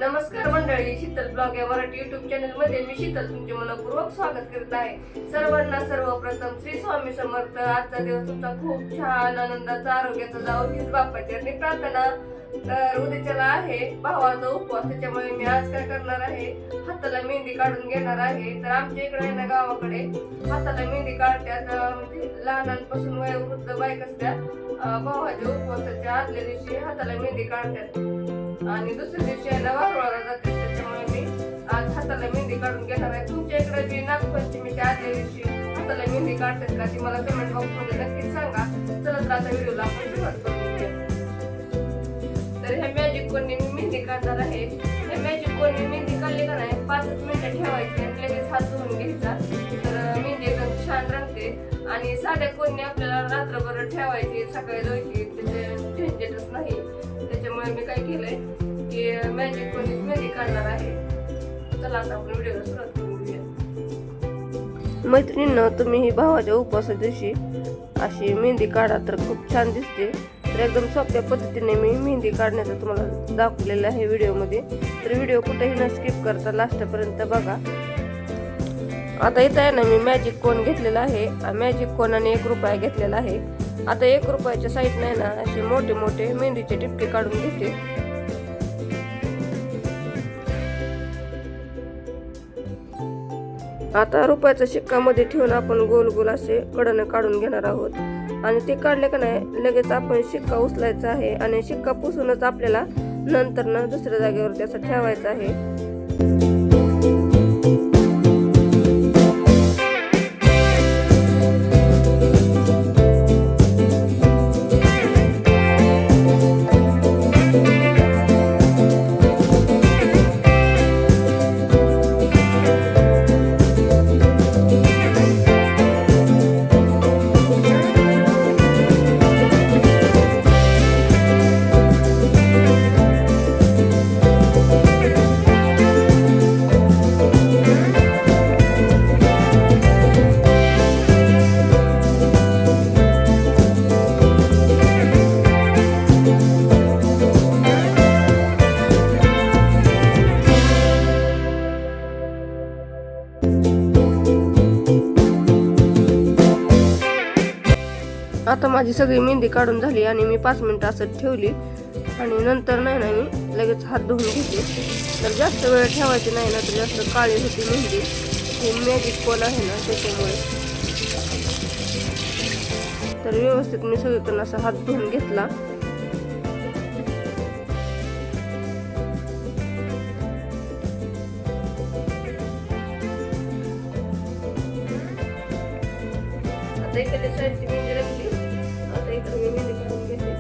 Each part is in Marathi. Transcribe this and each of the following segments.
नमस्कार मंडळी, शीतल ब्लॉग या मराठी युट्यूब चॅनल मध्ये मी शीतल तुमचे मनपूर्वक स्वागत करत आहे। सर्वांना सर्वप्रथम श्री स्वामी समर्थ। आजचा दिवस तुमचा खूप छान आनंदाचा आरोग्याचा जावो हीच बाप्पाची प्रार्थना। तर उद्याच्याला आहे भावाचा उपवास, त्याच्यामुळे मी आज काय करणार आहे, हाताला मेहंदी काढून घेणार आहे। तर आमच्या इकडे आहे ना गावाकडे हाताला मेहंदी काढतात, म्हणजे लहानांपासून वयोवृद्ध बायका असतात भावाच्या उपवासाच्या आदल्या दिवशी हाताला मेहंदी काढतात आणि दुसऱ्या दिवशी याला वाकवायला जाते। त्याच्यामुळे मी आज हाताला मेहंदी काढून घेणार आहे। तुमच्या इकडे जी नागपंचमीच्या आदल्या दिवशी हाताला मेहंदी काढतात का ती मला कमेंट बॉक्स मध्ये नक्कीच सांगा। चला तर आता व्हिडिओला आपण सुरुवात करूया। तर ह्या मॅजिक कोनने मी मेहंदी काढणार आहे। हे मॅजिक कोनने मेहंदी काढली का नाही 5 मिनिटं ठेवायची आणि लगेच हात धुवून घ्यायचा, तर मेहंदी एकदम छान रंगते। आणि साध्या कोनने आपल्याला रात्रभर ठेवायची, सकाळी धुवायची, त्याचे झंझटच नाही। त्याच्यामुळे मी काय केलंय की मॅजिक कोनने मेहंदी काढणार आहे। चला आता आपण व्हिडिओला सुरुवात करूया। मैत्रिणींनो, तुम्ही ही भावाच्या उपवासा दिवशी अशी मेहंदी काढा तर खूप छान दिसते। तर एकदम सोप्या पद्धतीने मी मेहंदी काढण्याचं तुम्हाला दाखवलेलं आहे व्हिडिओमध्ये। तर व्हिडिओ कुठेही न स्किप करता लास्टपर्यंत बघा। आता इथं आहे ना मी मॅजिक कोन घेतलेला आहे, मॅजिक कोनाने 1 रुपया घेतलेला आहे। आता 1 रुपयाच्या साईडने ना असे मोठे मोठे मेहंदीचे टिपके काढून घेते। आता रुपयाचा शिक्का मध्ये ठेवून आपण गोल गोल असे कडने काढून घेणार आहोत आणि ते काढले का नाही लगेच आपण शिक्का उचलायचा आहे आणि शिक्का पुसूनच आपल्याला नंतर ना दुसऱ्या जागेवर त्याचा ठेवायचा आहे। आता माझी सगळी मेहंदी काढून झाली आणि मी 5 मिनिटं असं ठेवली आणि नंतर नाही ना मी लगेच हात धुवून घेते। तर जास्त वेळ ठेवायची नाही ना तर जास्त काळी होती मेहंदी, हे मॅजिक कोन आहे ना त्याच्यामुळे। तर व्यवस्थित मी सगळीकडून असा हात धुवून घेतला। आता इकडे साईडची मेहंदी रंगली, आता इकडे मी मेहंदी काढून घेते।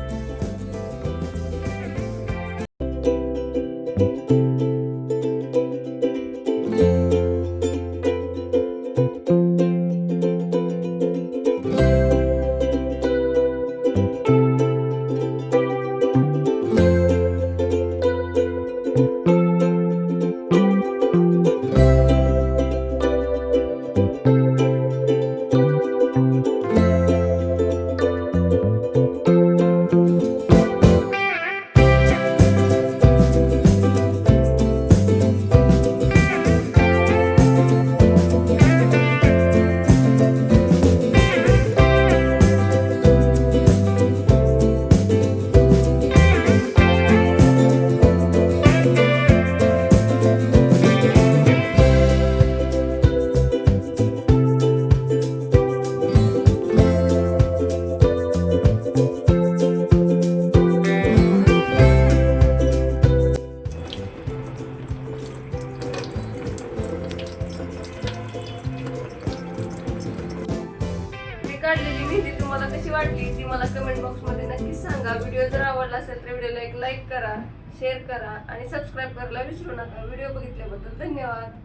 काढलेली मेहंदी तुम्हाला कशी वाटली ती मला कमेंट बॉक्स मध्ये नक्कीच सांगा। व्हिडिओ जर आवडला असेल तर व्हिडिओला एक लाईक करा, शेअर करा आणि सबस्क्राईब करायला विसरू नका। व्हिडिओ बघितल्याबद्दल धन्यवाद।